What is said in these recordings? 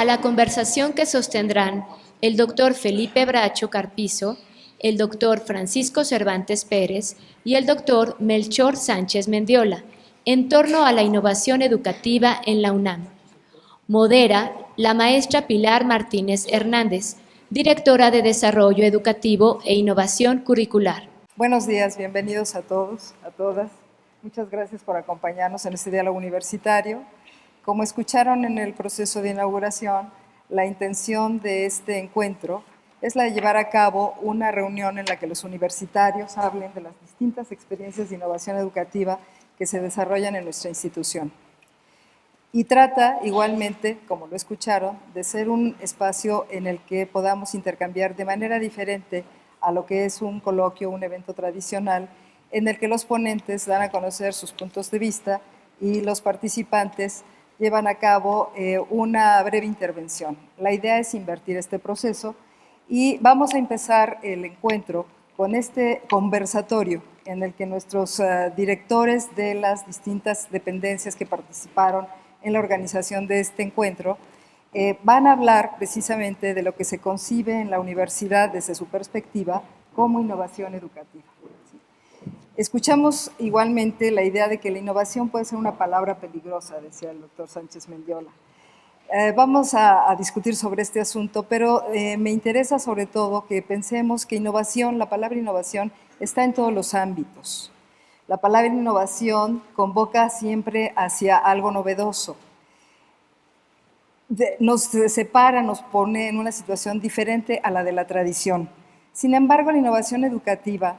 a la conversación que sostendrán el doctor Felipe Bracho Carpizo, el doctor Francisco Cervantes Pérez y el doctor Melchor Sánchez Mendiola, en torno a la innovación educativa en la UNAM. Modera la maestra Pilar Martínez Hernández, directora de Desarrollo Educativo e Innovación Curricular. Buenos días, bienvenidos a todos, a todas. Muchas gracias por acompañarnos en este diálogo universitario. Como escucharon en el proceso de inauguración, la intención de este encuentro es la de llevar a cabo una reunión en la que los universitarios hablen de las distintas experiencias de innovación educativa que se desarrollan en nuestra institución. Y trata, igualmente, como lo escucharon, de ser un espacio en el que podamos intercambiar de manera diferente a lo que es un coloquio, un evento tradicional, en el que los ponentes dan a conocer sus puntos de vista y los participantes llevan a cabo una breve intervención. La idea es invertir este proceso y vamos a empezar el encuentro con este conversatorio en el que nuestros directores de las distintas dependencias que participaron en la organización de este encuentro van a hablar precisamente de lo que se concibe en la universidad desde su perspectiva como innovación educativa. Escuchamos igualmente la idea de que la innovación puede ser una palabra peligrosa, decía el doctor Sánchez Mendiola. Vamos a discutir sobre este asunto, pero me interesa sobre todo que pensemos que innovación, la palabra innovación, está en todos los ámbitos. La palabra innovación convoca siempre hacia algo novedoso. Nos separa, nos pone en una situación diferente a la de la tradición. Sin embargo, la innovación educativa,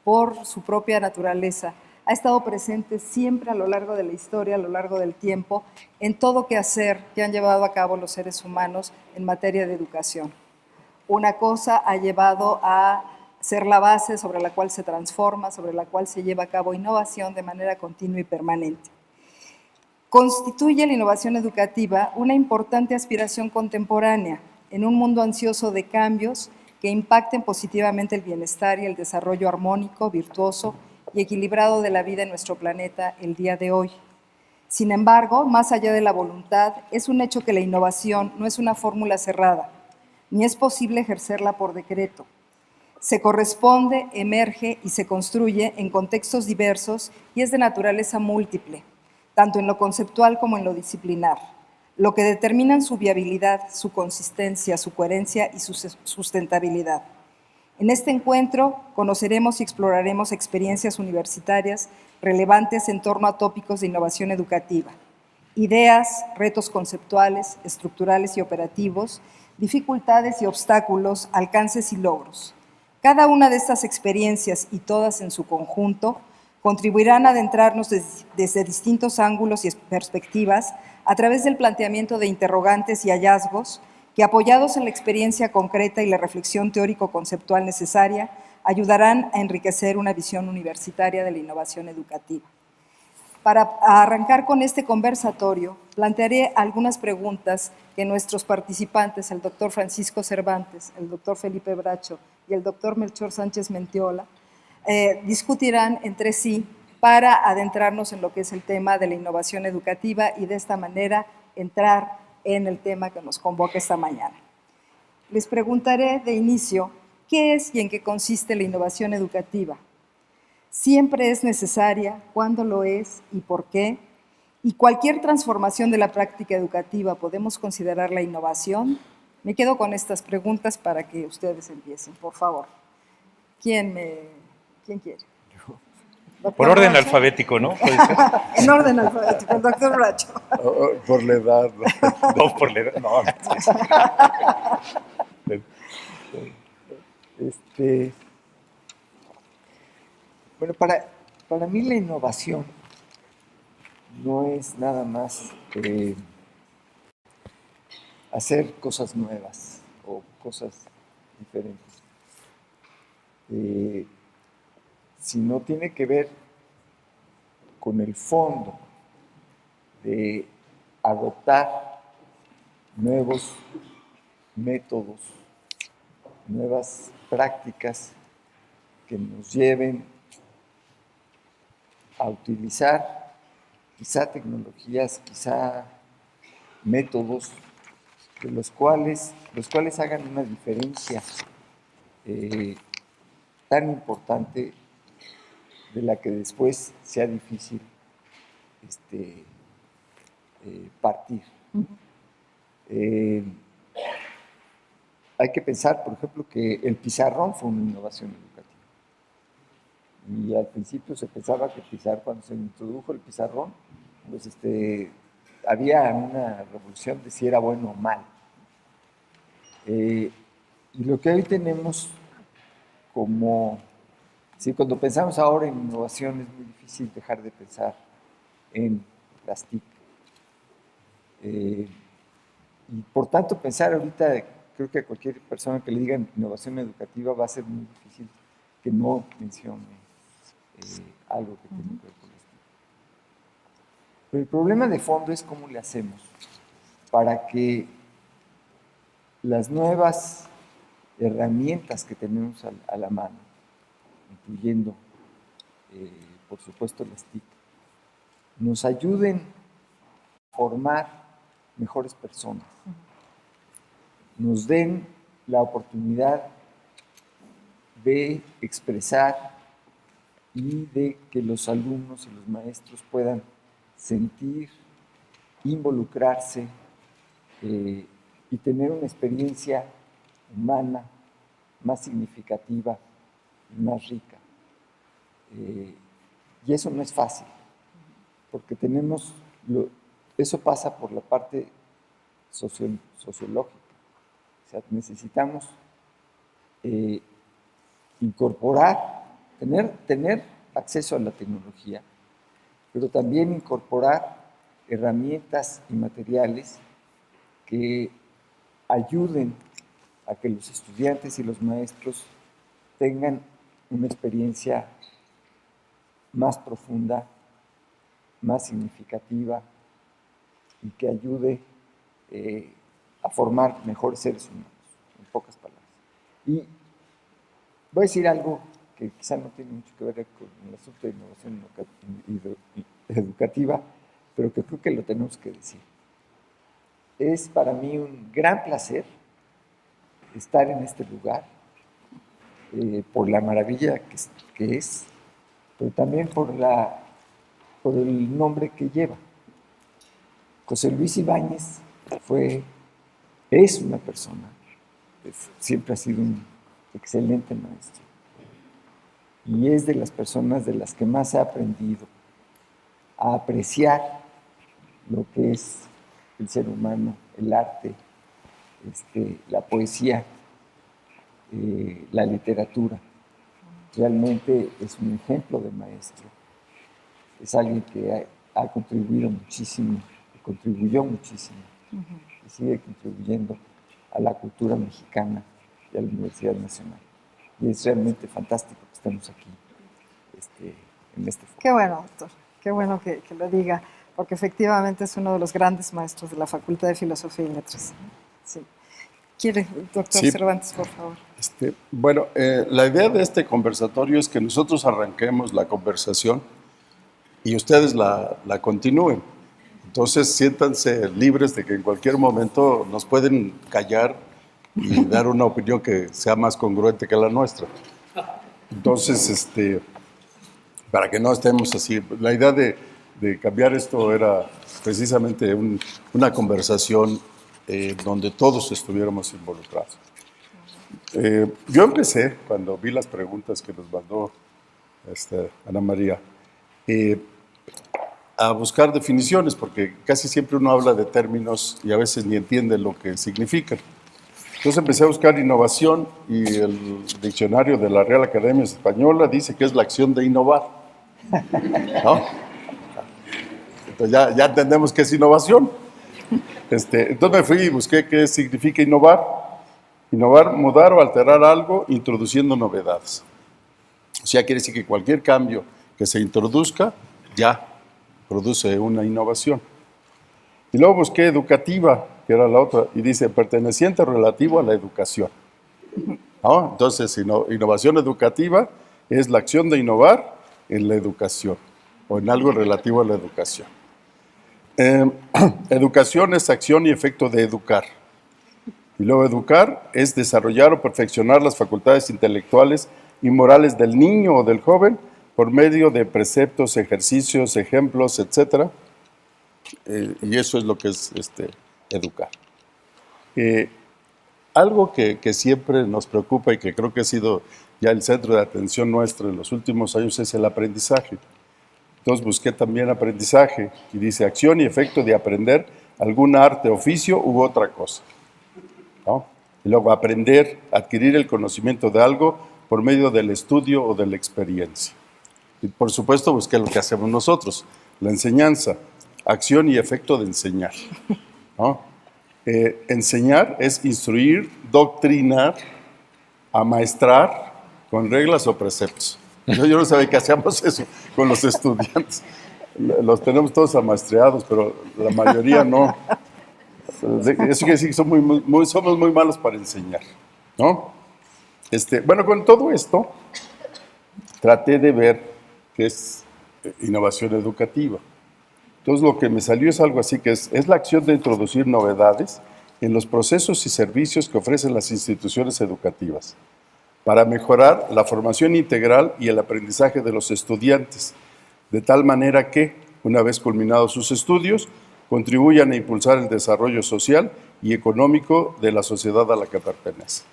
por su propia naturaleza, ha estado presente siempre a lo largo de la historia, a lo largo del tiempo, en todo quehacer que han llevado a cabo los seres humanos en materia de educación. Una cosa ha llevado a ser la base sobre la cual se transforma, sobre la cual se lleva a cabo innovación de manera continua y permanente. Constituye la innovación educativa una importante aspiración contemporánea en un mundo ansioso de cambios que impacten positivamente el bienestar y el desarrollo armónico, virtuoso y equilibrado de la vida en nuestro planeta el día de hoy. Sin embargo, más allá de la voluntad, es un hecho que la innovación no es una fórmula cerrada, ni es posible ejercerla por decreto. Se corresponde, emerge y se construye en contextos diversos y es de naturaleza múltiple, tanto en lo conceptual como en lo disciplinar, lo que determinan su viabilidad, su consistencia, su coherencia y su sustentabilidad. En este encuentro conoceremos y exploraremos experiencias universitarias relevantes en torno a tópicos de innovación educativa, ideas, retos conceptuales, estructurales y operativos, dificultades y obstáculos, alcances y logros. Cada una de estas experiencias y todas en su conjunto contribuirán a adentrarnos desde distintos ángulos y perspectivas a través del planteamiento de interrogantes y hallazgos que, apoyados en la experiencia concreta y la reflexión teórico-conceptual necesaria, ayudarán a enriquecer una visión universitaria de la innovación educativa. Para arrancar con este conversatorio, plantearé algunas preguntas que nuestros participantes, el doctor Francisco Cervantes, el doctor Felipe Bracho y el doctor Melchor Sánchez Mendiola, discutirán entre sí para adentrarnos en lo que es el tema de la innovación educativa y de esta manera entrar en el tema que nos convoca esta mañana. Les preguntaré de inicio, ¿qué es y en qué consiste la innovación educativa? ¿Siempre es necesaria? ¿Cuándo lo es? ¿Y por qué? ¿Y cualquier transformación de la práctica educativa podemos considerarla innovación? Me quedo con estas preguntas para que ustedes empiecen, por favor. ¿Quién quiere? Por orden alfabético, ¿no? En orden alfabético, el doctor Bracho. Por la edad. No, por la edad, no. Bueno, para mí la innovación no es nada más hacer cosas nuevas o cosas diferentes, sino tiene que ver con el fondo de adoptar nuevos métodos, nuevas prácticas que nos lleven a utilizar quizá tecnologías, quizá métodos de los cuales hagan una diferencia tan importante de la que después sea difícil partir. Hay que pensar, por ejemplo, que el pizarrón fue una innovación educativa. Y al principio se pensaba que cuando se introdujo el pizarrón, pues había una revolución de si era bueno o mal. Y lo que hoy tenemos cuando pensamos ahora en innovación es muy difícil dejar de pensar en las TIC. Y por tanto pensar ahorita, creo que a cualquier persona que le diga innovación educativa va a ser muy difícil que no mencione algo que tiene que ver con las TIC. Pero el problema de fondo es cómo le hacemos para que las nuevas herramientas que tenemos a la mano, incluyendo, por supuesto, las TIC, nos ayuden a formar mejores personas, nos den la oportunidad de expresar y de que los alumnos y los maestros puedan sentir, involucrarse y tener una experiencia humana más significativa y más rica. Y eso no es fácil, porque eso pasa por la parte sociológica. O sea, necesitamos incorporar, tener acceso a la tecnología, pero también incorporar herramientas y materiales que ayuden a que los estudiantes y los maestros tengan una experiencia más profunda, más significativa y que ayude a formar mejores seres humanos, en pocas palabras. Y voy a decir algo que quizá no tiene mucho que ver con el asunto de innovación educativa, pero que creo que lo tenemos que decir. Es para mí un gran placer estar en este lugar, por la maravilla que es, pero también por el nombre que lleva. José Luis Ibáñez es una persona, siempre ha sido un excelente maestro, y es de las personas de las que más he aprendido a apreciar lo que es el ser humano, el arte, la poesía, la literatura. Realmente es un ejemplo de maestro. Es alguien que ha contribuido muchísimo, contribuyó muchísimo, y sigue contribuyendo a la cultura mexicana y a la Universidad Nacional. Y es realmente fantástico que estemos aquí en este foro. Qué bueno, doctor. Qué bueno que lo diga, porque efectivamente es uno de los grandes maestros de la Facultad de Filosofía y Letras. Sí. ¿Quiere, doctor Cervantes, por favor? Bueno, la idea de este conversatorio es que nosotros arranquemos la conversación y ustedes la continúen. Entonces, siéntanse libres de que en cualquier momento nos pueden callar y dar una opinión que sea más congruente que la nuestra. Entonces, para que no estemos así, la idea de cambiar esto era precisamente una conversación donde todos estuviéramos involucrados. Yo empecé, cuando vi las preguntas que nos mandó Ana María, a buscar definiciones, porque casi siempre uno habla de términos y a veces ni entiende lo que significan. Entonces empecé a buscar innovación y el diccionario de la Real Academia Española dice que es la acción de innovar, ¿no? Entonces ya entendemos qué es innovación. Entonces me fui y busqué qué significa innovar. Innovar, mudar o alterar algo introduciendo novedades. O sea, quiere decir que cualquier cambio que se introduzca ya produce una innovación. Y luego busqué educativa, que era la otra, y dice perteneciente o relativo a la educación, ¿no? Entonces, innovación educativa es la acción de innovar en la educación o en algo relativo a la educación. Educación es acción y efecto de educar. Y luego educar es desarrollar o perfeccionar las facultades intelectuales y morales del niño o del joven por medio de preceptos, ejercicios, ejemplos, etc. Y eso es lo que es educar. Algo que siempre nos preocupa y que creo que ha sido ya el centro de atención nuestro en los últimos años es el aprendizaje. Entonces busqué también aprendizaje y dice acción y efecto de aprender algún arte, oficio u otra cosa, ¿no? Y luego aprender, adquirir el conocimiento de algo por medio del estudio o de la experiencia. Y por supuesto busqué lo que hacemos nosotros, la enseñanza, acción y efecto de enseñar, ¿no? Enseñar es instruir, doctrinar, amaestrar con reglas o preceptos. Yo no sabía que hacíamos eso con los estudiantes. Los tenemos todos amaestreados, pero la mayoría no. Eso quiere decir que somos muy malos para enseñar, ¿no? Bueno, con todo esto, traté de ver qué es innovación educativa. Entonces, lo que me salió es algo así, que es la acción de introducir novedades en los procesos y servicios que ofrecen las instituciones educativas para mejorar la formación integral y el aprendizaje de los estudiantes, de tal manera que, una vez culminados sus estudios, contribuyan a impulsar el desarrollo social y económico de la sociedad a la que pertenece.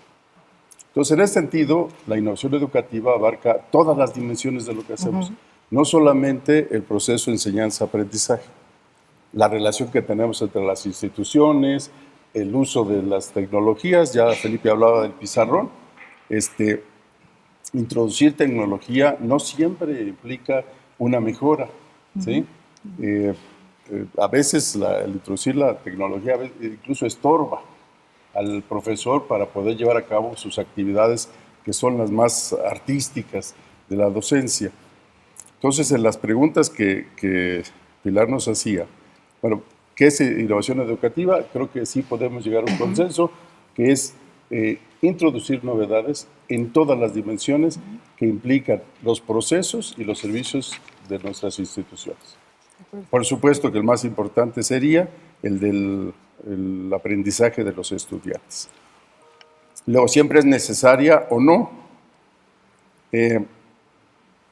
Entonces, en ese sentido, la innovación educativa abarca todas las dimensiones de lo que hacemos, no solamente el proceso de enseñanza-aprendizaje, la relación que tenemos entre las instituciones, el uso de las tecnologías, ya Felipe hablaba del pizarrón. Introducir tecnología no siempre implica una mejora, ¿sí? A veces el introducir la tecnología incluso estorba al profesor para poder llevar a cabo sus actividades que son las más artísticas de la docencia. Entonces, en las preguntas que Pilar nos hacía, bueno, ¿qué es innovación educativa? Creo que sí podemos llegar a un consenso, que es introducir novedades en todas las dimensiones que implican los procesos y los servicios de nuestras instituciones. Por supuesto que el más importante sería el del aprendizaje de los estudiantes. Luego, siempre es necesaria o no.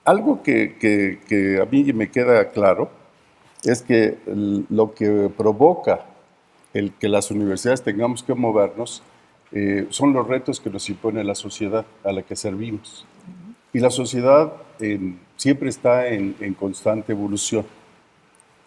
Algo que a mí me queda claro es que lo que provoca el que las universidades tengamos que movernos son los retos que nos impone la sociedad a la que servimos. Y la sociedad siempre está en constante evolución.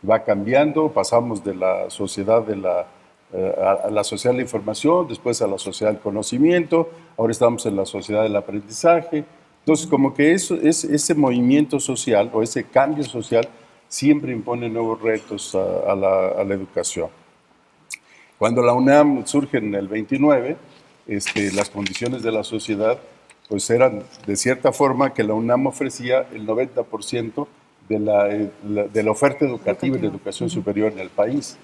Va cambiando, pasamos de la sociedad a la sociedad de la información, después a la sociedad del conocimiento, ahora estamos en la sociedad del aprendizaje. Entonces, como que ese movimiento social o ese cambio social siempre impone nuevos retos a la educación. Cuando la UNAM surge en el 29, las condiciones de la sociedad pues eran de cierta forma que la UNAM ofrecía el 90% de la oferta educativa en educación superior en el país.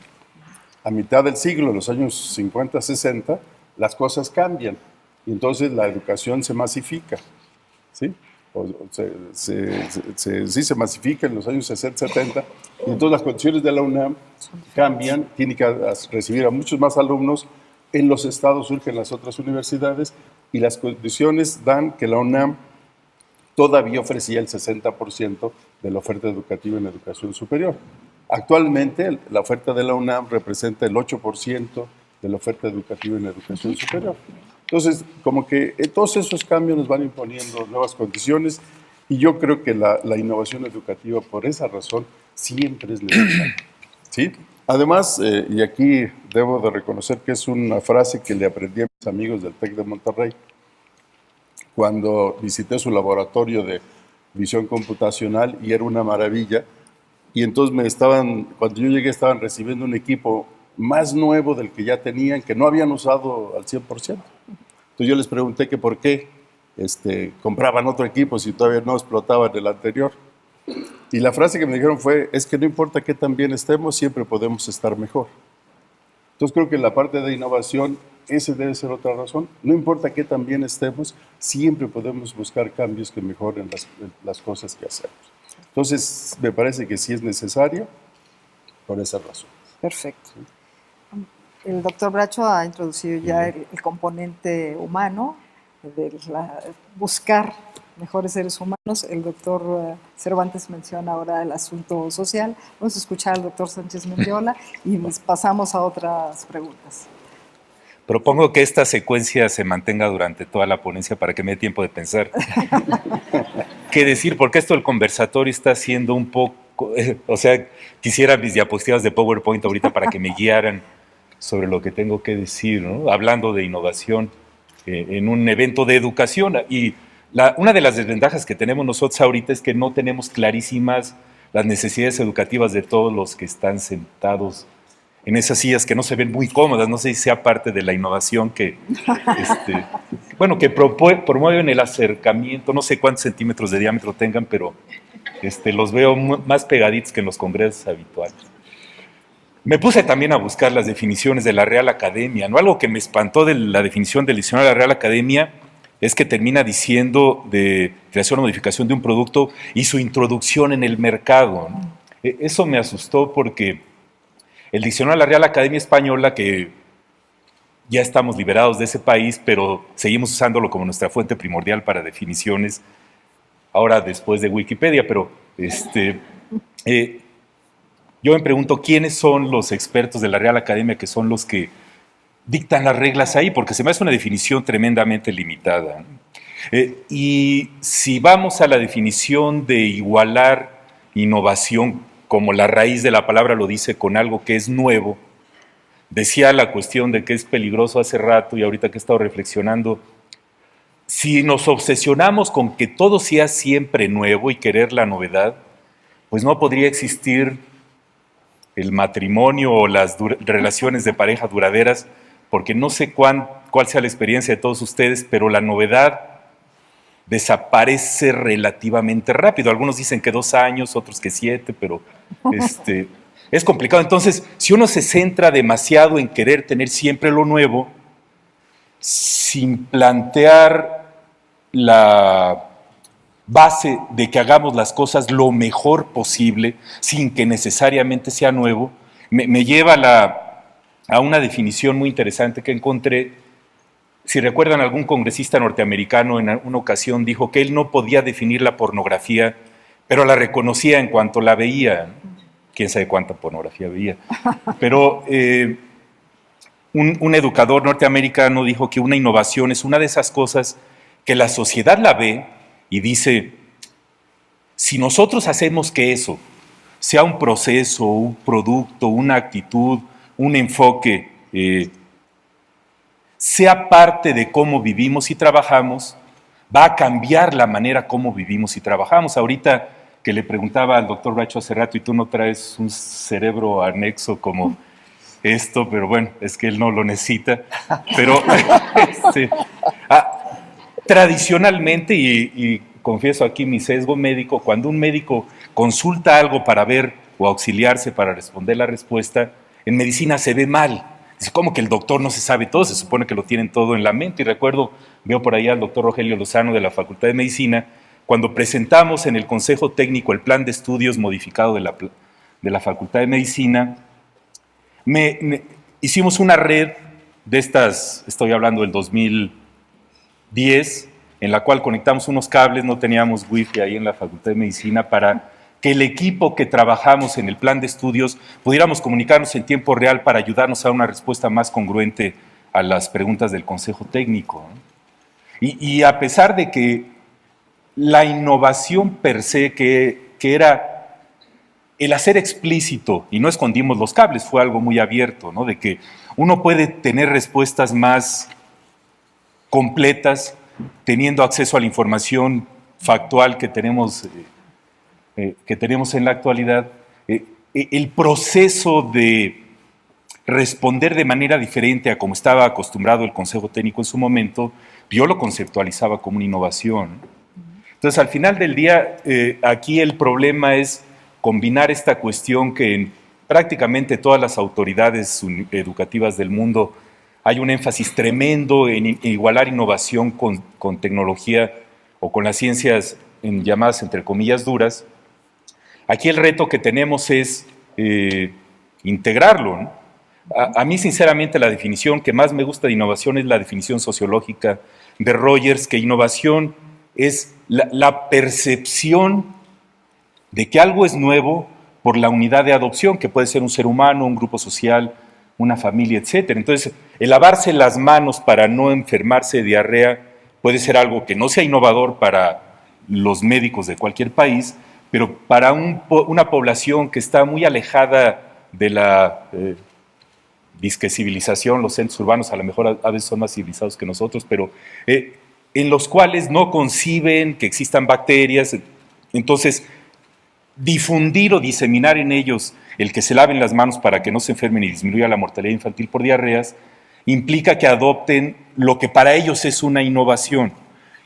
A mitad del siglo, en los años 50, 60, las cosas cambian y entonces la educación se masifica, ¿sí? Se masifica en los años 60, 70, y entonces las condiciones de la UNAM cambian, tiene que recibir a muchos más alumnos, en los estados surgen las otras universidades, y las condiciones dan que la UNAM todavía ofrecía el 60% de la oferta educativa en educación superior. Actualmente, la oferta de la UNAM representa el 8% de la oferta educativa en educación superior. Entonces, como que todos esos cambios nos van imponiendo nuevas condiciones y yo creo que la innovación educativa, por esa razón, siempre es necesaria, ¿sí? Además, y aquí debo de reconocer que es una frase que le aprendí a mis amigos del TEC de Monterrey, cuando visité su laboratorio de visión computacional y era una maravilla, y entonces cuando yo llegué estaban recibiendo un equipo más nuevo del que ya tenían, que no habían usado al 100%. Entonces yo les pregunté que por qué compraban otro equipo si todavía no explotaban el anterior. Y la frase que me dijeron fue, es que no importa qué tan bien estemos, siempre podemos estar mejor. Entonces creo que en la parte de innovación, esa debe ser otra razón. No importa qué tan bien estemos, siempre podemos buscar cambios que mejoren las cosas que hacemos. Entonces me parece que sí es necesario por esa razón. Perfecto. El doctor Bracho ha introducido ya el componente humano, buscar mejores seres humanos. El doctor Cervantes menciona ahora el asunto social. Vamos a escuchar al doctor Sánchez Mendiola y pasamos a otras preguntas. Propongo que esta secuencia se mantenga durante toda la ponencia para que me dé tiempo de pensar. ¿Qué decir? Porque esto del conversatorio está siendo un poco... o sea, quisiera mis diapositivas de PowerPoint ahorita para que me guiaran sobre lo que tengo que decir, ¿no? Hablando de innovación en un evento de educación. Y una de las desventajas que tenemos nosotros ahorita es que no tenemos clarísimas las necesidades educativas de todos los que están sentados en esas sillas que no se ven muy cómodas. No sé si sea parte de la innovación que, que promueven el acercamiento. No sé cuántos centímetros de diámetro tengan, pero los veo más pegaditos que en los congresos habituales. Me puse también a buscar las definiciones de la Real Academia, ¿no? Algo que me espantó de la definición del diccionario de la Real Academia es que termina diciendo de creación o modificación de un producto y su introducción en el mercado, ¿no? Eso me asustó porque el diccionario de la Real Academia Española, que ya estamos liberados de ese país, pero seguimos usándolo como nuestra fuente primordial para definiciones, ahora después de Wikipedia, pero yo me pregunto quiénes son los expertos de la Real Academia que son los que dictan las reglas ahí, porque se me hace una definición tremendamente limitada. Y si vamos a la definición de igualar innovación, como la raíz de la palabra lo dice, con algo que es nuevo, decía la cuestión de que es peligroso hace rato y ahorita que he estado reflexionando, si nos obsesionamos con que todo sea siempre nuevo y querer la novedad, pues no podría existir el matrimonio o las relaciones de pareja duraderas, porque no sé cuál sea la experiencia de todos ustedes, pero la novedad desaparece relativamente rápido. Algunos dicen que 2 años, otros que 7, pero es complicado. Entonces, si uno se centra demasiado en querer tener siempre lo nuevo, sin plantear la base de que hagamos las cosas lo mejor posible, sin que necesariamente sea nuevo, me lleva a una definición muy interesante que encontré. Si recuerdan, algún congresista norteamericano en una ocasión dijo que él no podía definir la pornografía, pero la reconocía en cuanto la veía. Quién sabe cuánta pornografía veía. Pero un educador norteamericano dijo que una innovación es una de esas cosas que la sociedad la ve y dice, si nosotros hacemos que eso sea un proceso, un producto, una actitud, un enfoque, sea parte de cómo vivimos y trabajamos, va a cambiar la manera como vivimos y trabajamos. Ahorita que le preguntaba al doctor Bracho hace rato, y tú no traes un cerebro anexo como esto, pero bueno, es que él no lo necesita. Pero tradicionalmente, y confieso aquí mi sesgo médico, cuando un médico consulta algo para ver o auxiliarse para responder la respuesta, en medicina se ve mal. Dice, ¿cómo que el doctor no se sabe todo? Se supone que lo tienen todo en la mente. Y recuerdo, veo por ahí al doctor Rogelio Lozano de la Facultad de Medicina, cuando presentamos en el Consejo Técnico el plan de estudios modificado de la Facultad de Medicina, hicimos una red de estas, estoy hablando del 2010, en la cual conectamos unos cables, no teníamos wifi ahí en la Facultad de Medicina, para que el equipo que trabajamos en el plan de estudios pudiéramos comunicarnos en tiempo real para ayudarnos a dar una respuesta más congruente a las preguntas del Consejo Técnico. Y a pesar de que la innovación per se, que era el hacer explícito, y no escondimos los cables, fue algo muy abierto, ¿no? De que uno puede tener respuestas más completas teniendo acceso a la información factual que tenemos en la actualidad. El proceso de responder de manera diferente a como estaba acostumbrado el Consejo Técnico en su momento, yo lo conceptualizaba como una innovación. Entonces, al final del día, aquí el problema es combinar esta cuestión que en prácticamente todas las autoridades educativas del mundo hay un énfasis tremendo en igualar innovación con tecnología o con las ciencias llamadas, entre comillas, duras. Aquí el reto que tenemos es integrarlo, ¿no? A mí, sinceramente, la definición que más me gusta de innovación es la definición sociológica de Rogers, que innovación es la percepción de que algo es nuevo por la unidad de adopción, que puede ser un ser humano, un grupo social, una familia, etc. Entonces, el lavarse las manos para no enfermarse de diarrea puede ser algo que no sea innovador para los médicos de cualquier país, pero para una población que está muy alejada de la disque civilización, los centros urbanos a lo mejor a veces son más civilizados que nosotros, pero en los cuales no conciben que existan bacterias. Entonces, difundir o diseminar en ellos el que se laven las manos para que no se enfermen y disminuya la mortalidad infantil por diarreas, implica que adopten lo que para ellos es una innovación.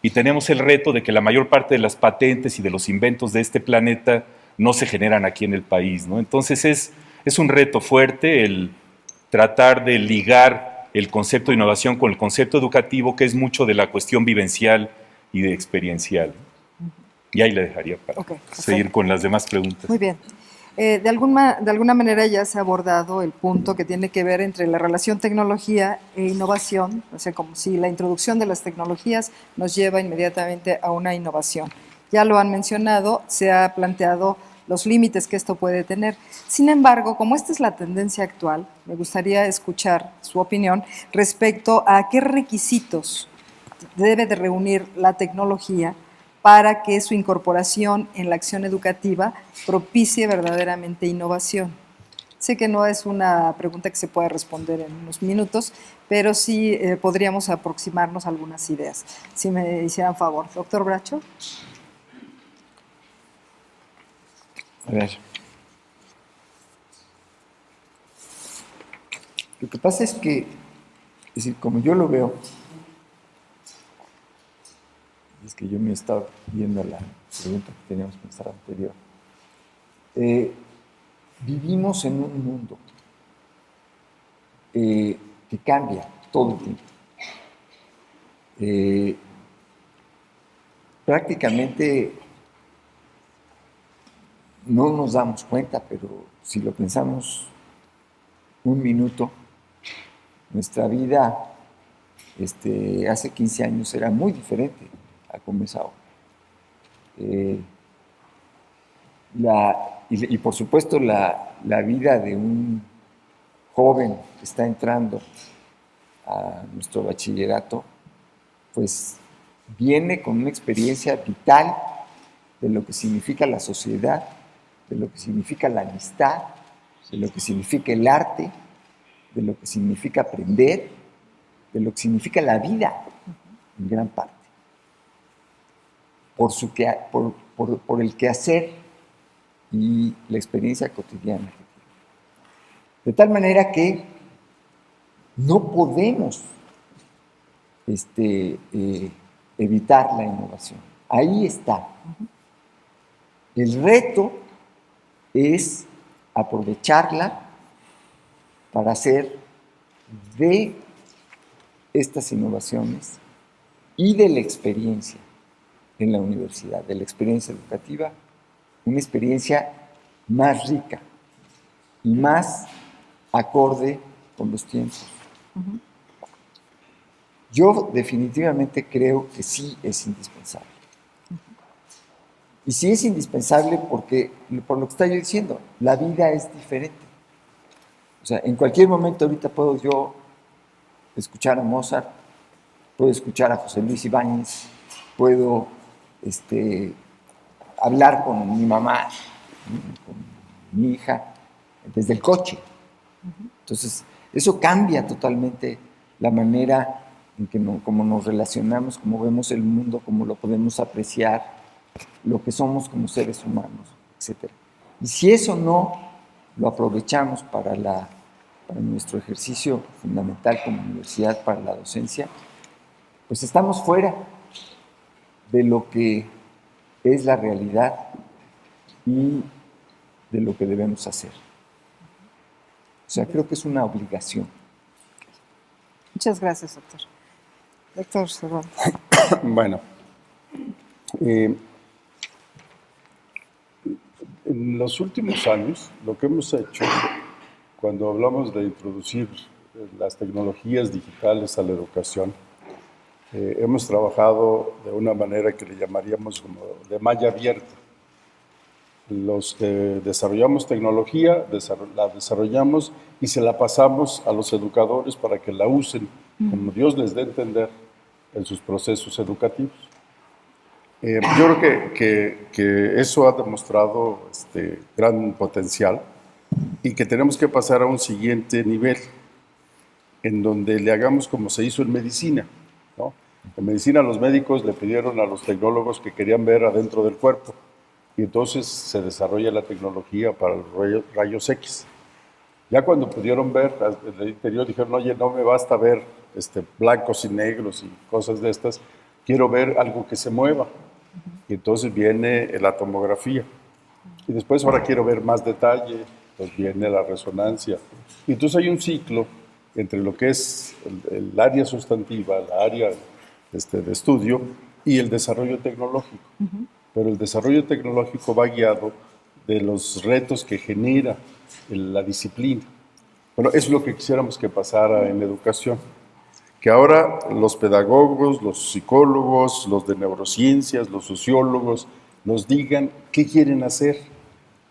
Y tenemos el reto de que la mayor parte de las patentes y de los inventos de este planeta no se generan aquí en el país, ¿no? Entonces es un reto fuerte el tratar de ligar el concepto de innovación con el concepto educativo, que es mucho de la cuestión vivencial y de experiencial. Y ahí le dejaría para seguir con las demás preguntas. Muy bien. De alguna manera ya se ha abordado el punto que tiene que ver entre la relación tecnología e innovación, o sea, como si la introducción de las tecnologías nos lleva inmediatamente a una innovación. Ya lo han mencionado, se ha planteado los límites que esto puede tener. Sin embargo, como esta es la tendencia actual, me gustaría escuchar su opinión respecto a qué requisitos debe de reunir la tecnología para que su incorporación en la acción educativa propicie verdaderamente innovación. Sé que no es una pregunta que se pueda responder en unos minutos, pero sí podríamos aproximarnos a algunas ideas, si me hicieran favor. Doctor Bracho. A ver. Lo que pasa es que, es decir, como yo lo veo, es que yo me he estado viendo la pregunta que teníamos pensada anterior. Vivimos en un mundo que cambia todo el tiempo. Prácticamente no nos damos cuenta, pero si lo pensamos un minuto, nuestra vida hace 15 años era muy diferente a como es ahora. Y por supuesto la vida de un joven que está entrando a nuestro bachillerato, pues viene con una experiencia vital de lo que significa la sociedad, de lo que significa la amistad, de lo que significa el arte, de lo que significa aprender, de lo que significa la vida, en gran parte. Por el quehacer y la experiencia cotidiana. De tal manera que no podemos evitar la innovación. Ahí está. El reto es aprovecharla para hacer de estas innovaciones y de la experiencia en la universidad, de la experiencia educativa, una experiencia más rica y más acorde con los tiempos. Yo definitivamente creo que sí es indispensable. Y sí es indispensable porque, por lo que estoy diciendo, la vida es diferente. O sea, en cualquier momento ahorita puedo yo escuchar a Mozart, puedo escuchar a José Luis Ibáñez, puedo hablar con mi mamá, con mi hija, desde el coche. Entonces, eso cambia totalmente la manera en que cómo nos relacionamos, cómo vemos el mundo, cómo lo podemos apreciar, lo que somos como seres humanos, etc. Y si eso no lo aprovechamos para nuestro ejercicio fundamental como universidad, para la docencia, pues estamos fuera de lo que es la realidad y de lo que debemos hacer. O sea, creo que es una obligación. Muchas gracias, doctor. Doctor Cervantes. Bueno, en los últimos años lo que hemos hecho cuando hablamos de introducir las tecnologías digitales a la educación, hemos trabajado de una manera que le llamaríamos como de malla abierta. Los que desarrollamos tecnología, la desarrollamos y se la pasamos a los educadores para que la usen como Dios les dé a entender en sus procesos educativos. Yo creo que eso ha demostrado gran potencial y que tenemos que pasar a un siguiente nivel en donde le hagamos como se hizo en medicina, ¿no? En medicina los médicos le pidieron a los tecnólogos que querían ver adentro del cuerpo y entonces se desarrolla la tecnología para los rayos X. Ya cuando pudieron ver en el interior dijeron, oye, no me basta ver blancos y negros y cosas de estas, quiero ver algo que se mueva. Y entonces viene la tomografía. Y después ahora quiero ver más detalle, pues viene la resonancia. Y entonces hay un ciclo entre lo que es el área sustantiva, la área de estudio y el desarrollo tecnológico. Pero el desarrollo tecnológico va guiado de los retos que genera la disciplina. Bueno, eso es lo que quisiéramos que pasara en la educación. Que ahora los pedagogos, los psicólogos, los de neurociencias, los sociólogos, nos digan qué quieren hacer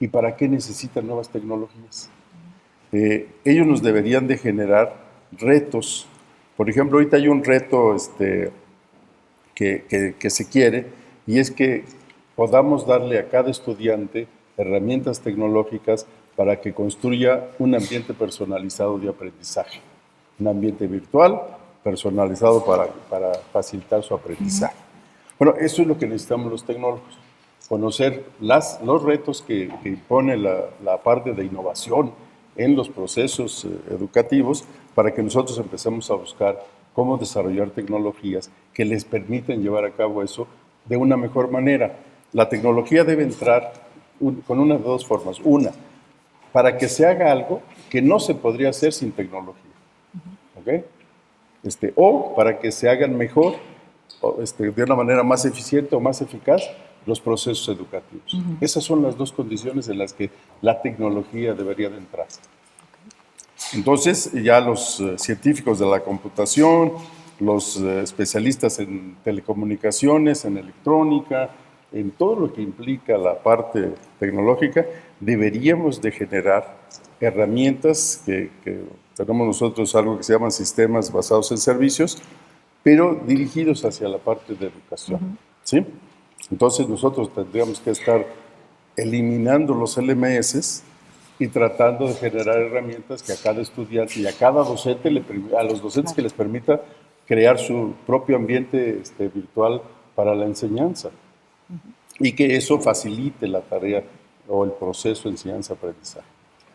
y para qué necesitan nuevas tecnologías. Ellos nos deberían de generar retos. Por ejemplo, ahorita hay un reto que se quiere y es que podamos darle a cada estudiante herramientas tecnológicas para que construya un ambiente personalizado de aprendizaje, un ambiente virtual personalizado para facilitar su aprendizaje. Bueno, eso es lo que necesitamos los tecnólogos, conocer los retos que impone la parte de innovación en los procesos educativos para que nosotros empecemos a buscar cómo desarrollar tecnologías que les permitan llevar a cabo eso de una mejor manera. La tecnología debe entrar con una de dos formas. Una, para que se haga algo que no se podría hacer sin tecnología. ¿Ok? O para que se hagan mejor, de una manera más eficiente o más eficaz, los procesos educativos. Esas son las dos condiciones en las que la tecnología debería de entrar. Entonces, ya los científicos de la computación, los especialistas en telecomunicaciones, en electrónica, en todo lo que implica la parte tecnológica, deberíamos de generar herramientas que tenemos nosotros algo que se llaman sistemas basados en servicios, pero dirigidos hacia la parte de educación. ¿Sí? Entonces nosotros tendríamos que estar eliminando los LMS y tratando de generar herramientas que a cada estudiante y a cada docente, a los docentes que les permita crear su propio ambiente virtual para la enseñanza. Y que eso facilite la tarea o el proceso de enseñanza-aprendizaje.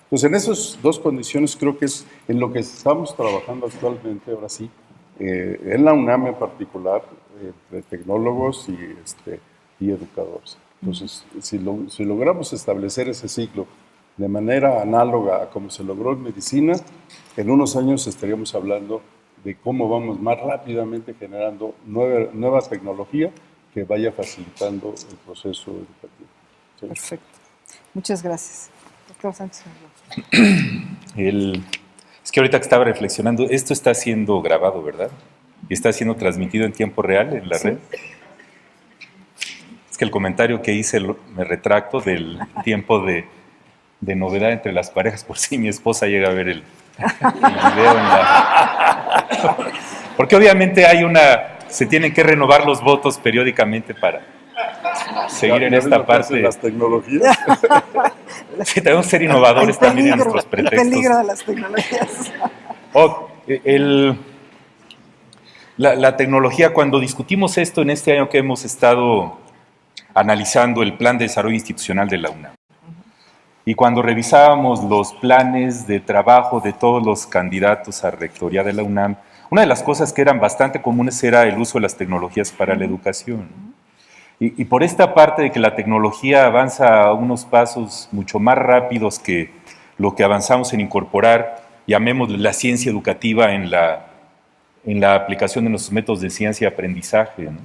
Entonces, en esas dos condiciones creo que es en lo que estamos trabajando actualmente, ahora sí, en la UNAM en particular, de tecnólogos y educadores. Entonces, si logramos establecer ese ciclo de manera análoga a como se logró en medicina, en unos años estaríamos hablando de cómo vamos más rápidamente generando nueva tecnología que vaya facilitando el proceso educativo. ¿Sí? Perfecto. Muchas gracias. Doctor Sánchez. Es que ahorita que estaba reflexionando, esto está siendo grabado, ¿verdad? Y está siendo transmitido en tiempo real en la red. Es que el comentario que hice me retracto del tiempo de novedad entre las parejas, por si mi esposa llega a ver el video en la... Porque obviamente se tienen que renovar los votos periódicamente para seguir en esta parte. Las tecnologías. Sí, tenemos que ser innovadores también en nuestros pretextos. El peligro de las tecnologías. La tecnología, cuando discutimos esto en este año que hemos estado analizando el Plan de Desarrollo Institucional de la UNAM, y cuando revisábamos los planes de trabajo de todos los candidatos a rectoría de la UNAM, una de las cosas que eran bastante comunes era el uso de las tecnologías para la educación. Y por esta parte de que la tecnología avanza a unos pasos mucho más rápidos que lo que avanzamos en incorporar, llamémosle la ciencia educativa en la aplicación de nuestros métodos de ciencia y aprendizaje, ¿no?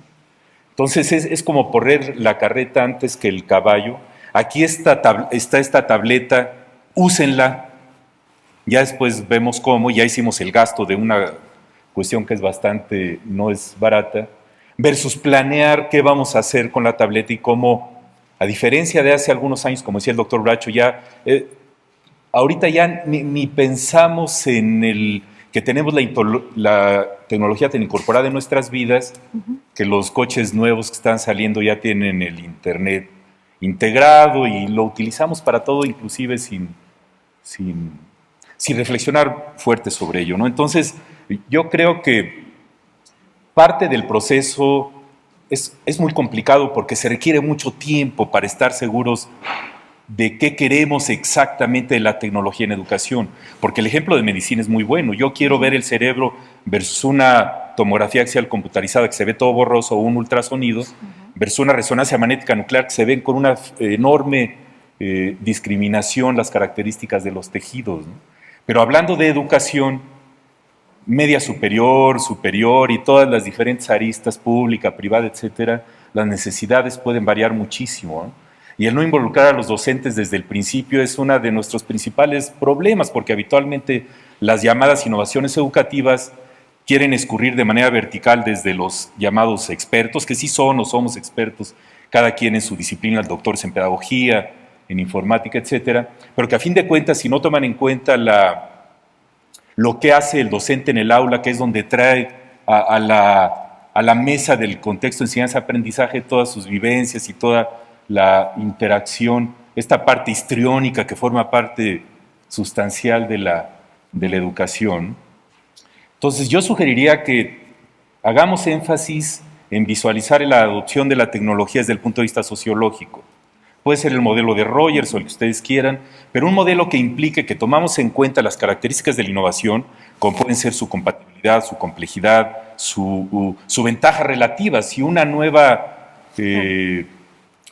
Entonces es como correr la carreta antes que el caballo. Aquí está esta tableta, úsenla, ya después vemos cómo, ya hicimos el gasto de una cuestión que es bastante, no es barata, versus planear qué vamos a hacer con la tableta y cómo, a diferencia de hace algunos años, como decía el doctor Bracho, ya, ahorita ya ni pensamos en el que tenemos la tecnología tan incorporada en nuestras vidas, que los coches nuevos que están saliendo ya tienen el internet integrado y lo utilizamos para todo, inclusive sin reflexionar fuerte sobre ello, ¿no? Entonces, yo creo que parte del proceso es muy complicado porque se requiere mucho tiempo para estar seguros de qué queremos exactamente de la tecnología en educación. Porque el ejemplo de medicina es muy bueno. Yo quiero ver el cerebro versus una tomografía axial computarizada que se ve todo borroso o un ultrasonido, versus una resonancia magnética nuclear que se ven con una enorme discriminación las características de los tejidos, ¿no? Pero hablando de educación media superior, superior y todas las diferentes aristas, pública, privada, etcétera, las necesidades pueden variar muchísimo, ¿no? Y el no involucrar a los docentes desde el principio es uno de nuestros principales problemas, porque habitualmente las llamadas innovaciones educativas quieren escurrir de manera vertical desde los llamados expertos, que sí son o somos expertos, cada quien en su disciplina, doctores en pedagogía, en informática, etcétera, pero que a fin de cuentas, si no toman en cuenta lo que hace el docente en el aula, que es donde trae a la mesa del contexto de enseñanza-aprendizaje todas sus vivencias y toda la interacción, esta parte histriónica que forma parte sustancial de la educación. Entonces yo sugeriría que hagamos énfasis en visualizar la adopción de la tecnología desde el punto de vista sociológico. Puede ser el modelo de Rogers o el que ustedes quieran, pero un modelo que implique que tomamos en cuenta las características de la innovación, como pueden ser su compatibilidad, su complejidad, su ventaja relativa. Si una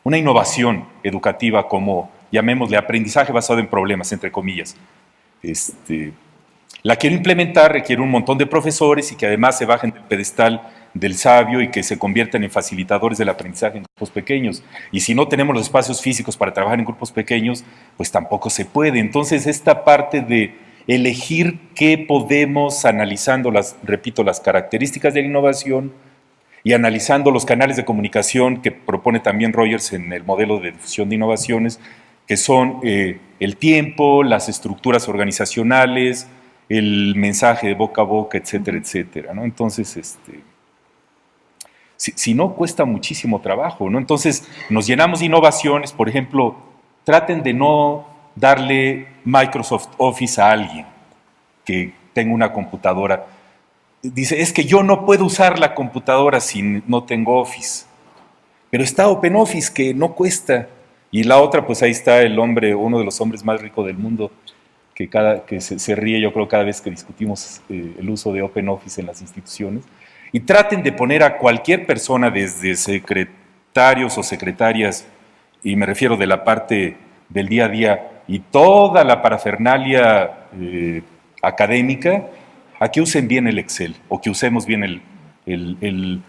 innovación educativa como, llamémosle, aprendizaje basado en problemas, entre comillas, la quiero implementar, requiere un montón de profesores y que además se bajen del pedestal del sabio y que se conviertan en facilitadores del aprendizaje en grupos pequeños. Y si no tenemos los espacios físicos para trabajar en grupos pequeños, pues tampoco se puede. Entonces, esta parte de elegir qué podemos, analizando las características de la innovación y analizando los canales de comunicación que propone también Rogers en el modelo de difusión de innovaciones, que son el tiempo, las estructuras organizacionales, el mensaje de boca a boca, etcétera, etcétera, ¿no? Entonces, si no, cuesta muchísimo trabajo, ¿no? Entonces, nos llenamos de innovaciones, por ejemplo, traten de no darle Microsoft Office a alguien que tenga una computadora. Dice, es que yo no puedo usar la computadora si no tengo Office. Pero está OpenOffice, que no cuesta. Y la otra, pues ahí está el hombre, uno de los hombres más ricos del mundo, que se ríe, yo creo, cada vez que discutimos el uso de OpenOffice en las instituciones. Y traten de poner a cualquier persona, desde secretarios o secretarias, y me refiero de la parte del día a día, y toda la parafernalia académica, a que usen bien el Excel, o que usemos bien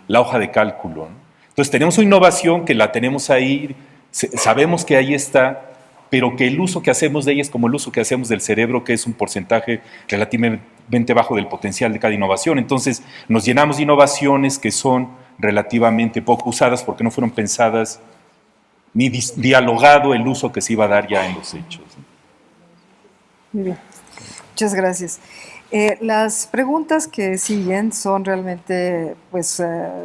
la hoja de cálculo, ¿no? Entonces tenemos una innovación que la tenemos ahí, sabemos que ahí está, pero que el uso que hacemos de ella es como el uso que hacemos del cerebro, que es un porcentaje relativamente bajo del potencial de cada innovación. Entonces nos llenamos de innovaciones que son relativamente poco usadas porque no fueron pensadas ni dialogado el uso que se iba a dar ya en los hechos. Muy bien, muchas gracias. Las preguntas que siguen son realmente pues,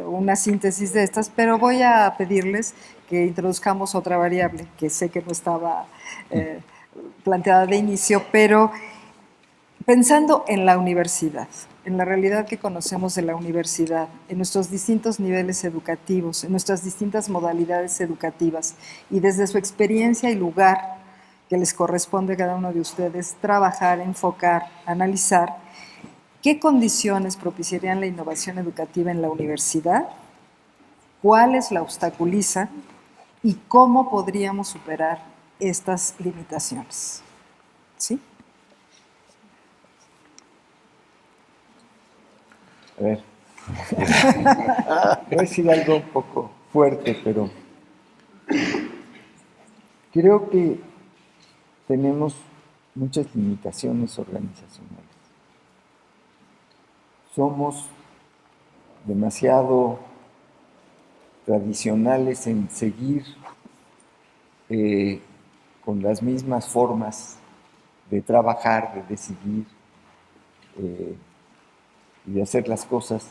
una síntesis de estas, pero voy a pedirles que introduzcamos otra variable que sé que no estaba planteada de inicio, pero pensando en la universidad, en la realidad que conocemos de la universidad, en nuestros distintos niveles educativos, en nuestras distintas modalidades educativas y desde su experiencia y lugar que les corresponde a cada uno de ustedes trabajar, enfocar, analizar, ¿qué condiciones propiciarían la innovación educativa en la universidad? ¿Cuáles la obstaculizan? ¿Y cómo podríamos superar estas limitaciones? ¿Sí? A ver, voy a decir algo un poco fuerte, pero creo que tenemos muchas limitaciones organizacionales. Somos demasiado tradicionales en seguir con las mismas formas de trabajar, de decidir y de hacer las cosas,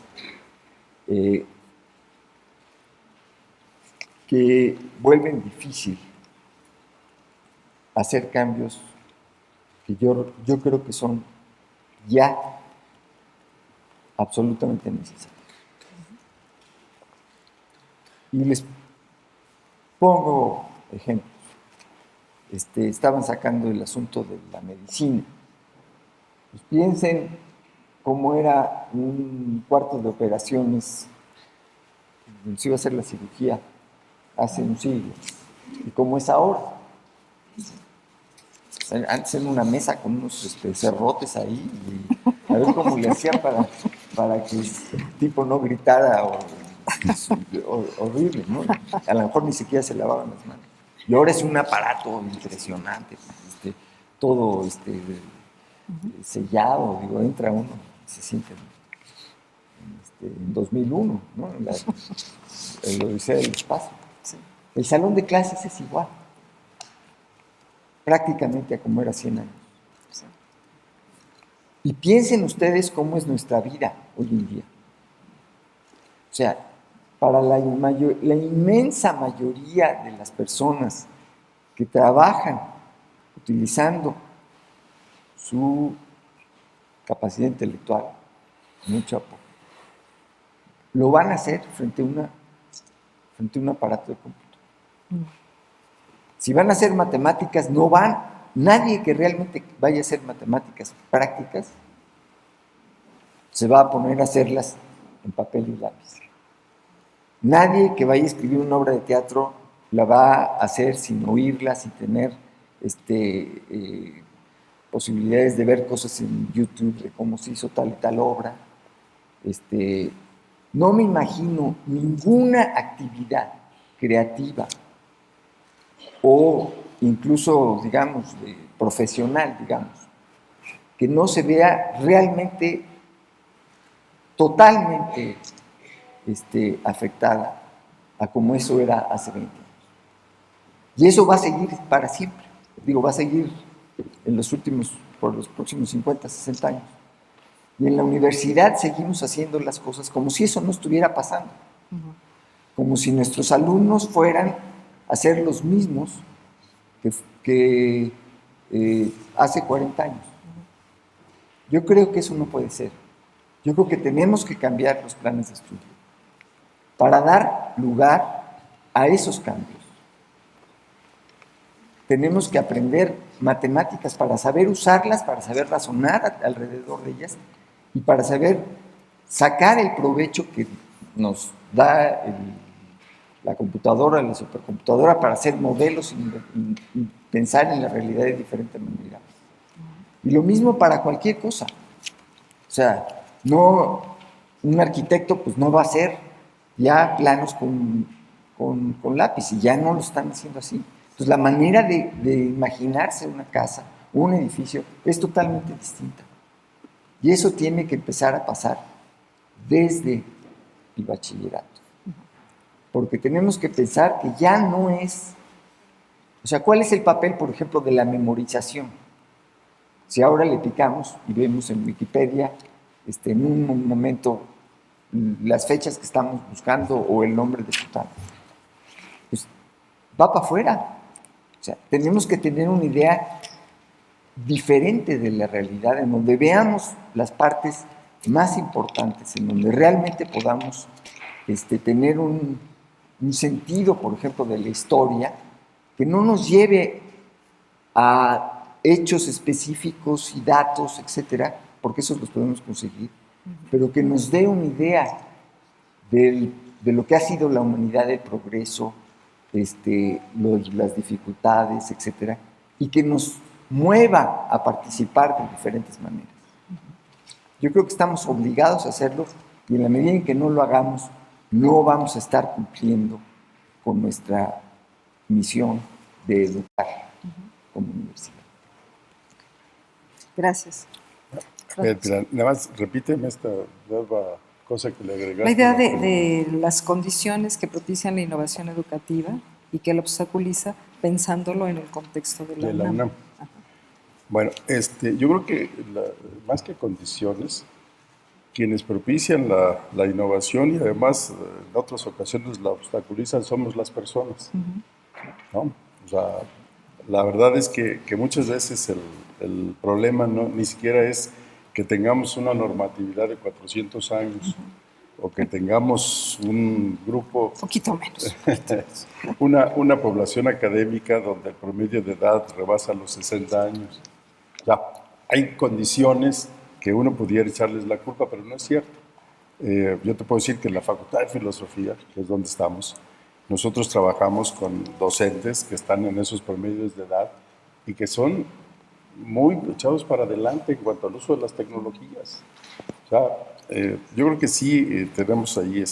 que vuelven difícil hacer cambios que yo creo que son ya absolutamente necesarios. Y les pongo ejemplos. Estaban sacando el asunto de la medicina. Pues piensen cómo era un cuarto de operaciones donde se iba a hacer la cirugía hace un siglo y cómo es ahora. Antes en una mesa con unos cerrotes ahí y a ver cómo le hacían para que el tipo no gritara horrible, ¿no? A lo mejor ni siquiera se lavaban las manos. Y ahora es un aparato impresionante, todo sellado, digo, entra uno y se siente en 2001, ¿no? En la Odisea del Espacio. El salón de clases es igual, prácticamente a como era 100 años. Y piensen ustedes cómo es nuestra vida hoy en día. O sea, para la inmensa mayoría de las personas que trabajan utilizando su capacidad intelectual, mucho a poco, lo van a hacer frente a un aparato de cómputo. Si van a hacer matemáticas, nadie que realmente vaya a hacer matemáticas prácticas se va a poner a hacerlas en papel y lápiz. Nadie que vaya a escribir una obra de teatro la va a hacer sin oírla, sin tener posibilidades de ver cosas en YouTube de cómo se hizo tal y tal obra. No me imagino ninguna actividad creativa o incluso, digamos, profesional, digamos, que no se vea realmente, totalmente afectada a como eso era hace 20 años. Y eso va a seguir para siempre. Digo, va a seguir por los próximos 50, 60 años. Y en la universidad seguimos haciendo las cosas como si eso no estuviera pasando. Como si nuestros alumnos fueran a ser los mismos que hace 40 años. Yo creo que eso no puede ser. Yo creo que tenemos que cambiar los planes de estudio para dar lugar a esos cambios. Tenemos que aprender matemáticas para saber usarlas, para saber razonar alrededor de ellas y para saber sacar el provecho que nos da la computadora, la supercomputadora, para hacer modelos y pensar en la realidad de diferente manera. Y lo mismo para cualquier cosa. O sea, un arquitecto pues no va a hacer ya planos con lápiz, y ya no lo están haciendo así. Entonces la manera de imaginarse una casa, un edificio, es totalmente distinta. Y eso tiene que empezar a pasar desde el bachillerato. Porque tenemos que pensar que ya no es... O sea, ¿cuál es el papel, por ejemplo, de la memorización? Si ahora le picamos y vemos en Wikipedia, en un momento, las fechas que estamos buscando o el nombre de Sutano, pues va para afuera. O sea, tenemos que tener una idea diferente de la realidad, en donde veamos las partes más importantes, en donde realmente podamos tener un sentido, por ejemplo, de la historia, que no nos lleve a hechos específicos y datos, etcétera, porque esos los podemos conseguir, pero que nos dé una idea de lo que ha sido la humanidad, del progreso, las dificultades, etcétera, y que nos mueva a participar de diferentes maneras. Yo creo que estamos obligados a hacerlo, y en la medida en que no lo hagamos, no vamos a estar cumpliendo con nuestra misión de educar como universidad. Gracias. Nada más repíteme esta nueva cosa que le agregaste. La idea de las condiciones que propician la innovación educativa y que la obstaculiza, pensándolo en el contexto de la De la UNAM. UNAM. Bueno, yo creo que más que condiciones, quienes propician la innovación y además en otras ocasiones la obstaculizan somos las personas, ¿no? O sea, la verdad es que muchas veces el problema ni siquiera es que tengamos una normatividad de 400 años o que tengamos un grupo, Poquito menos. una población académica donde el promedio de edad rebasa los 60 años. O sea, hay condiciones que uno pudiera echarles la culpa, pero no es cierto. Yo te puedo decir que en la Facultad de Filosofía, que es donde estamos, nosotros trabajamos con docentes que están en esos promedios de edad y que son muy echados para adelante en cuanto al uso de las tecnologías. O sea, yo creo que sí tenemos ahí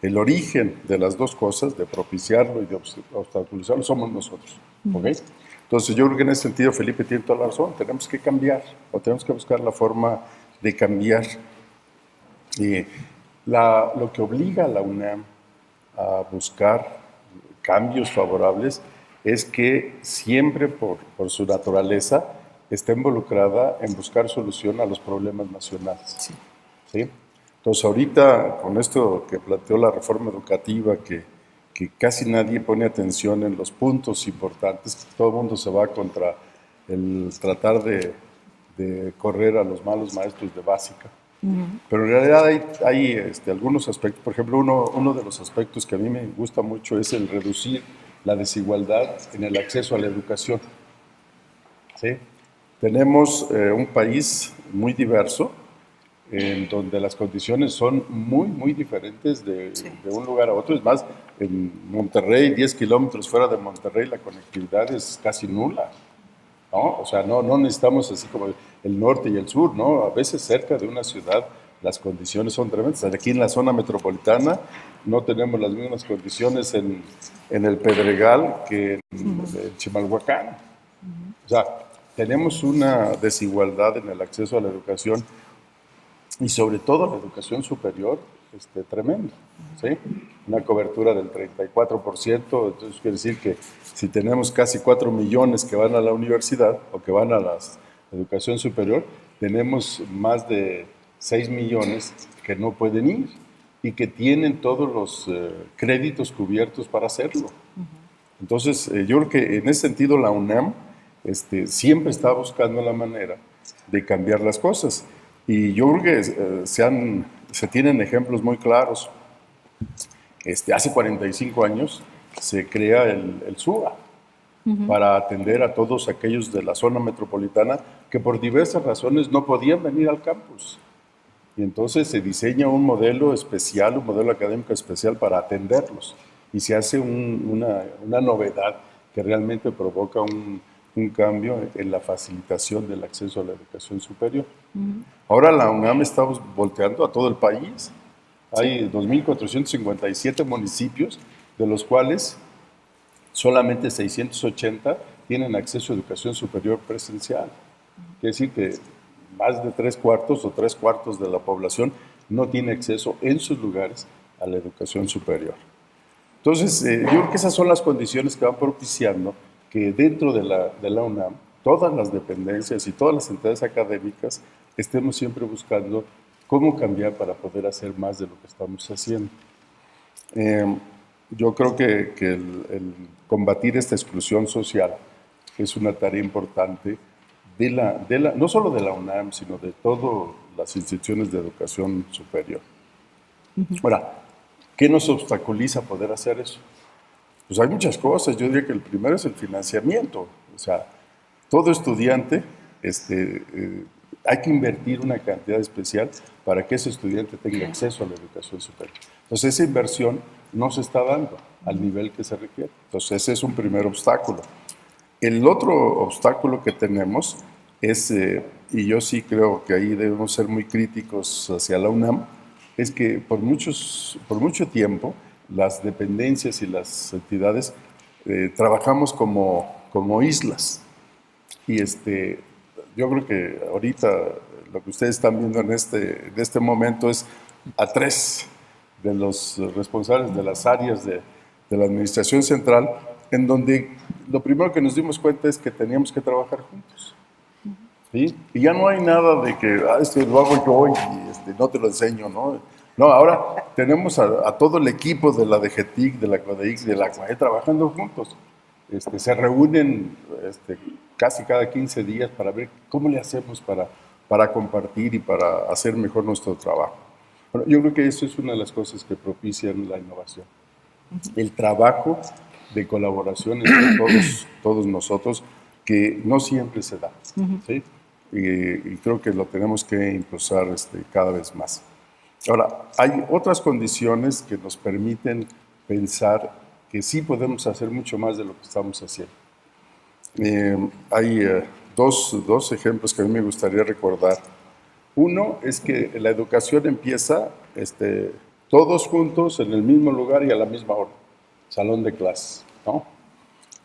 el origen de las dos cosas, de propiciarlo y de obstaculizarlo, somos nosotros. ¿Ok? Entonces yo creo que en ese sentido Felipe tiene toda la razón, tenemos que cambiar o tenemos que buscar la forma de cambiar. Lo que obliga a la UNAM a buscar cambios favorables es que siempre por su naturaleza está involucrada en buscar solución a los problemas nacionales. Sí. ¿Sí? Entonces ahorita con esto que planteó la reforma educativa, que casi nadie pone atención en los puntos importantes, todo el mundo se va contra el tratar de correr a los malos maestros de básica. Pero en realidad hay algunos aspectos, por ejemplo, uno de los aspectos que a mí me gusta mucho es el reducir la desigualdad en el acceso a la educación. ¿Sí? Tenemos un país muy diverso, en donde las condiciones son muy, muy diferentes de un lugar a otro. Es más, en Monterrey, 10 kilómetros fuera de Monterrey, la conectividad es casi nula, ¿no? O sea, no necesitamos así como el norte y el sur, ¿no? A veces cerca de una ciudad las condiciones son tremendas. Aquí en la zona metropolitana no tenemos las mismas condiciones en el Pedregal que en Chimalhuacán. O sea, tenemos una desigualdad en el acceso a la educación y sobre todo a la educación superior tremenda, ¿sí? Una cobertura del 34%, entonces quiere decir que si tenemos casi 4 millones que van a la universidad o que van a la educación superior, tenemos más de 6 millones que no pueden ir y que tienen todos los créditos cubiertos para hacerlo. Entonces, yo creo que en ese sentido la UNAM siempre está buscando la manera de cambiar las cosas. Y yo creo que se tienen ejemplos muy claros. Hace 45 años se crea el SUA para atender a todos aquellos de la zona metropolitana que por diversas razones no podían venir al campus. Y entonces se diseña un modelo especial, un modelo académico especial para atenderlos. Y se hace una novedad que realmente provoca un cambio en la facilitación del acceso a la educación superior. Ahora la UNAM está volteando a todo el país. Hay 2.457 municipios, de los cuales solamente 680 tienen acceso a educación superior presencial. Quiere decir que más de 3/4 o 3/4 de la población no tiene acceso en sus lugares a la educación superior. Entonces, yo creo que esas son las condiciones que van propiciando que dentro de la UNAM, todas las dependencias y todas las entidades académicas estemos siempre buscando cómo cambiar para poder hacer más de lo que estamos haciendo. Yo creo que el combatir esta exclusión social es una tarea importante no solo de la UNAM, sino de todas las instituciones de educación superior. Ahora, ¿qué nos obstaculiza poder hacer eso? Pues hay muchas cosas. Yo diría que el primero es el financiamiento. O sea, todo estudiante, hay que invertir una cantidad especial para que ese estudiante tenga acceso a la educación superior. Entonces, esa inversión no se está dando al nivel que se requiere. Entonces, ese es un primer obstáculo. El otro obstáculo que tenemos es, y yo sí creo que ahí debemos ser muy críticos hacia la UNAM, es que por mucho tiempo las dependencias y las entidades trabajamos como islas y yo creo que ahorita lo que ustedes están viendo en este momento es a 3 de los responsables de las áreas de la Administración Central, en donde lo primero que nos dimos cuenta es que teníamos que trabajar juntos. ¿Sí? Y ya no hay nada de que esto lo hago yo y no te lo enseño, ¿no? No, ahora tenemos a todo el equipo de la DGTIC, de la CODEIC, de la CUAE trabajando juntos. Se reúnen casi cada 15 días para ver cómo le hacemos para compartir y para hacer mejor nuestro trabajo. Bueno, yo creo que eso es una de las cosas que propician la innovación. El trabajo de colaboración entre todos nosotros, que no siempre se da, ¿sí? Y creo que lo tenemos que impulsar cada vez más. Ahora, hay otras condiciones que nos permiten pensar que sí podemos hacer mucho más de lo que estamos haciendo. Hay dos ejemplos que a mí me gustaría recordar. Uno es que la educación empieza todos juntos en el mismo lugar y a la misma hora, salón de clases, ¿no?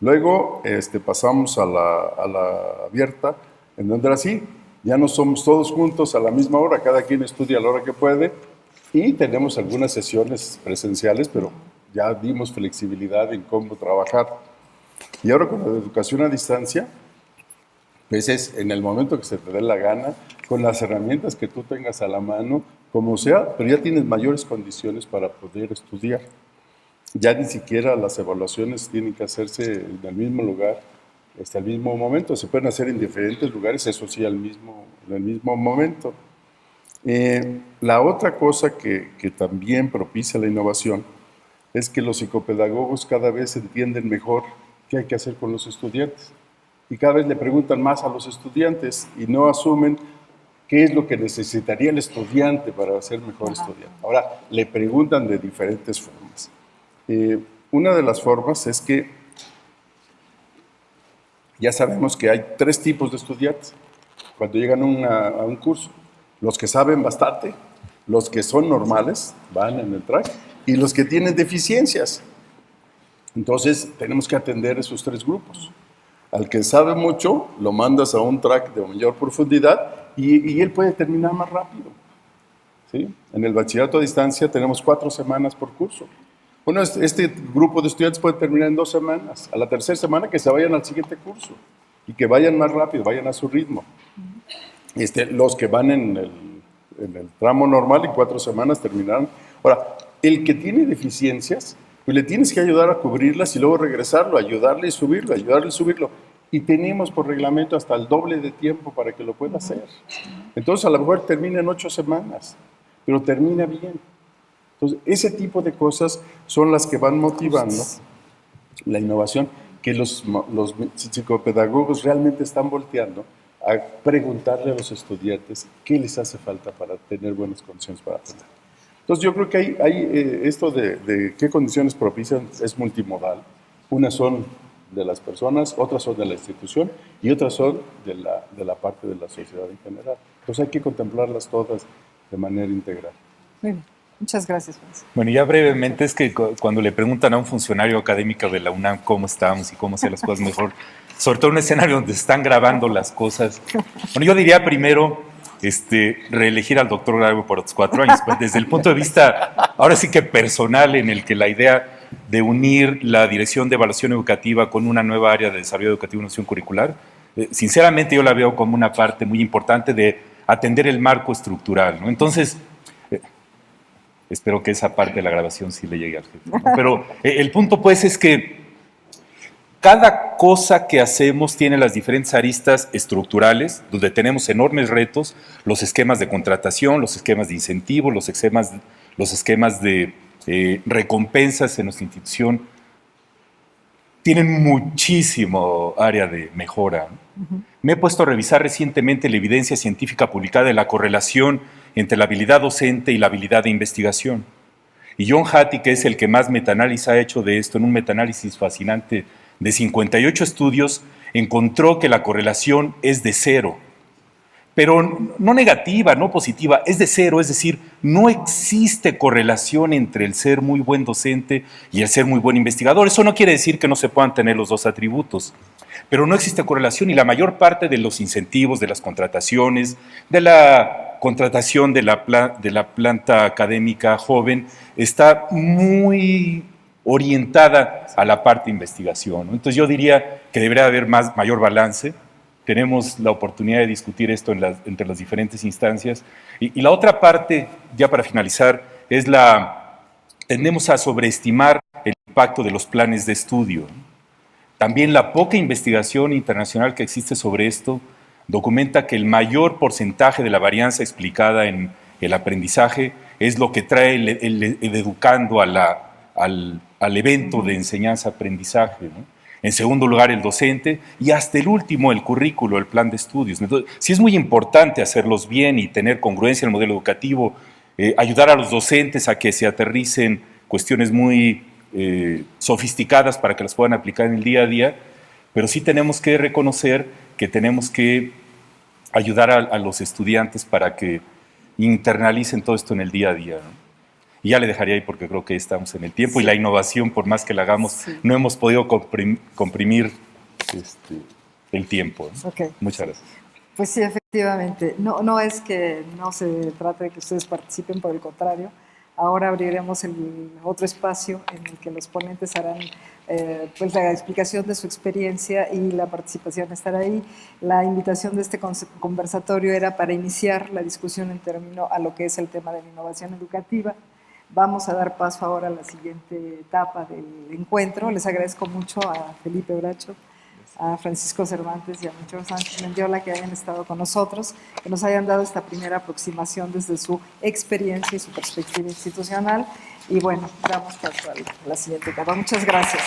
Luego pasamos a la abierta, en donde ahora sí, ya no somos todos juntos a la misma hora, cada quien estudia a la hora que puede, y tenemos algunas sesiones presenciales, pero ya dimos flexibilidad en cómo trabajar. Y ahora con la educación a distancia, pues es en el momento que se te dé la gana, con las herramientas que tú tengas a la mano, como sea, pero ya tienes mayores condiciones para poder estudiar. Ya ni siquiera las evaluaciones tienen que hacerse en el mismo lugar, al mismo momento. Se pueden hacer en diferentes lugares, eso sí, en el mismo momento. La otra cosa que también propicia la innovación es que los psicopedagogos cada vez entienden mejor qué hay que hacer con los estudiantes. Y cada vez le preguntan más a los estudiantes y no asumen qué es lo que necesitaría el estudiante para ser mejor estudiante. Ahora, le preguntan de diferentes formas. Una de las formas es que ya sabemos que hay 3 tipos de estudiantes cuando llegan a un curso. Los que saben bastante, los que son normales, van en el track, y los que tienen deficiencias. Entonces, tenemos que atender esos 3 grupos. Al que sabe mucho, lo mandas a un track de mayor profundidad y él puede terminar más rápido. ¿Sí? En el bachillerato a distancia tenemos 4 semanas por curso. Bueno, este grupo de estudiantes puede terminar en 2 semanas. A la tercera semana que se vayan al siguiente curso y que vayan más rápido, vayan a su ritmo. Los que van en el tramo normal, en 4 semanas terminarán. Ahora, el que tiene deficiencias, pues le tienes que ayudar a cubrirlas y luego regresarlo, ayudarle y subirlo, ayudarle y subirlo. Y tenemos por reglamento hasta el doble de tiempo para que lo pueda hacer. Entonces, a lo mejor termina en 8 semanas, pero termina bien. Entonces, ese tipo de cosas son las que van motivando la innovación, que los psicopedagogos realmente están volteando a preguntarle a los estudiantes qué les hace falta para tener buenas condiciones para aprender. Entonces, yo creo que hay esto de qué condiciones propician es multimodal. Unas son de las personas, otras son de la institución y otras son de la parte de la sociedad en general. Entonces, hay que contemplarlas todas de manera integral. Muy bien. Muchas gracias, Francis. Bueno, ya brevemente, es que cuando le preguntan a un funcionario académico de la UNAM cómo estamos y cómo hacer las cosas mejor, sobre todo en un escenario donde están grabando las cosas, bueno, yo diría primero reelegir al doctor Graue por otros 4 años, pues desde el punto de vista, ahora sí que personal, en el que la idea de unir la Dirección de Evaluación Educativa con una nueva área de desarrollo educativo y innovación curricular, sinceramente yo la veo como una parte muy importante de atender el marco estructural, ¿no? Entonces, espero que esa parte de la grabación sí le llegue al jefe, ¿no? Pero el punto pues es que cada cosa que hacemos tiene las diferentes aristas estructurales, donde tenemos enormes retos, los esquemas de contratación, los esquemas de incentivo, los esquemas de recompensas en nuestra institución, tienen muchísimo área de mejora, ¿no? Me he puesto a revisar recientemente la evidencia científica publicada de la correlación entre la habilidad docente y la habilidad de investigación. Y John Hattie, que es el que más metaanálisis ha hecho de esto, en un metaanálisis fascinante de 58 estudios, encontró que la correlación es de 0. Pero no negativa, no positiva, es de 0, es decir, no existe correlación entre el ser muy buen docente y el ser muy buen investigador. Eso no quiere decir que no se puedan tener los 2 atributos, pero no existe correlación y la mayor parte de los incentivos, de las contrataciones, de la contratación de la planta académica joven está muy orientada a la parte de investigación, ¿no? Entonces yo diría que debería haber mayor balance. Tenemos la oportunidad de discutir esto entre las diferentes instancias. Y la otra parte, ya para finalizar, es tendemos a sobreestimar el impacto de los planes de estudio. También la poca investigación internacional que existe sobre esto documenta que el mayor porcentaje de la varianza explicada en el aprendizaje es lo que trae el educando al evento de enseñanza-aprendizaje, ¿no? En segundo lugar, el docente, y hasta el último, el currículo, el plan de estudios. Entonces, sí es muy importante hacerlos bien y tener congruencia en el modelo educativo, ayudar a los docentes a que se aterricen cuestiones muy sofisticadas para que las puedan aplicar en el día a día, pero sí tenemos que reconocer que tenemos que ayudar a los estudiantes para que internalicen todo esto en el día a día, ¿no? Y ya le dejaría ahí porque creo que estamos en el tiempo, sí. Y la innovación, por más que la hagamos, sí, no hemos podido comprimir el tiempo, ¿no? Okay. Muchas gracias. Pues sí, efectivamente. No es que no se trate de que ustedes participen, por el contrario. Ahora abriremos el otro espacio en el que los ponentes harán pues la explicación de su experiencia y la participación estará ahí. La invitación de este conversatorio era para iniciar la discusión en torno a lo que es el tema de la innovación educativa. Vamos a dar paso ahora a la siguiente etapa del encuentro. Les agradezco mucho a Felipe Bracho, a Francisco Cervantes y a Melchor Sánchez Mendiola que hayan estado con nosotros, que nos hayan dado esta primera aproximación desde su experiencia y su perspectiva institucional. Y bueno, damos paso a la siguiente etapa. Muchas gracias.